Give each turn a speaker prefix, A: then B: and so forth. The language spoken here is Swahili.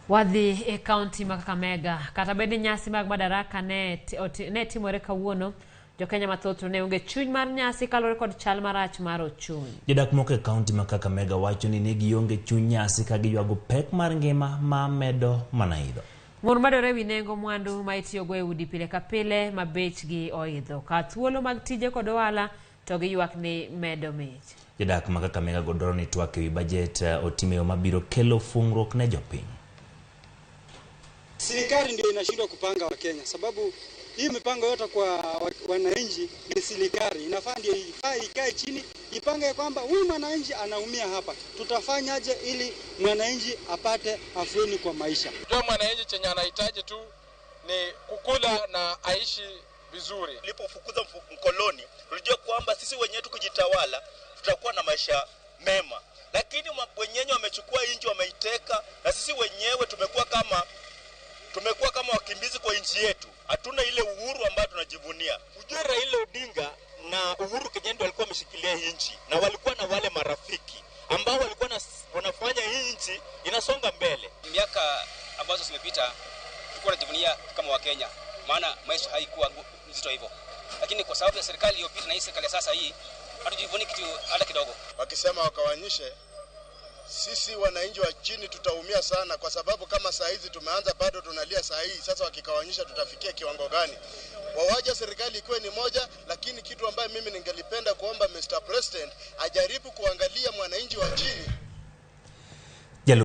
A: Wadhi e county ma Kakamega kata bende nyasi mag madaraka ne timore kawuono. Jo-Kenya mathoth ne onge chuny mar nyasi kalore kod chal marach mar ochung'.
B: Jodak moko e county ma Kakamega wacho ni ne gionge chuny nyasi ka giywago pek mar ngima ma medo mana idho.
A: Ng'ur medore wi nengo mwandu ma itiyogo e udi pile ka pile ma bechgi oidho. Ka thuolo mag tije kod ohala to giywak ni medo mich.
B: Jodak ma Kakamega godoro ni twak ewi budget otime mabiro kelo fungruok ne jopiny.
C: Serikali ndio inashindwa kupanga wa Kenya sababu hii mipango yote kwa wananchi ni serikali. Inafaa ndio ikae chini ipange kwamba huyu mwananchi anaumia hapa. Tutafanyaje ili mwananchi apate afueni kwa maisha?
D: Ndio mwananchi chenye anahitaji tu ni kukula na aishi vizuri.
E: Nilipofukuza mkoloni tulijua kwamba sisi wenyewe tukijitawala tutakuwa na maisha mema. Lakini wenyewe wamechukua nchi wameiteka na sisi wenyewe tumekuwa kama wakimbizi kwa nchi yetu. Hatuna ile uhuru ambayo tunajivunia. Ujue Raila Odinga na Uhuru Kenyatta walikuwa wameshikilia hii nchi na walikuwa na wale marafiki ambao walikuwa wanafanya hii nchi inasonga mbele.
F: Miaka ambazo zimepita tulikuwa tunajivunia kama wa Kenya, maana maisha haikuwa nzito hivyo. Lakini kwa sababu ya serikali iliyopita na hii serikali sasa hii hatujivuni kitu hata kidogo.
G: Wakisema wakawanyishe, sisi wananchi wa chini tutaumia sana kwa sababu kama saa hizi tumeanza bado tunalia saa hii. Sasa wakikawanyisha tutafikia kiwango gani? Wawaje serikali ikuwe ni moja, lakini kitu ambayo mimi ningelipenda kuomba Mr. President ajaribu kuangalia mwananchi wa chini.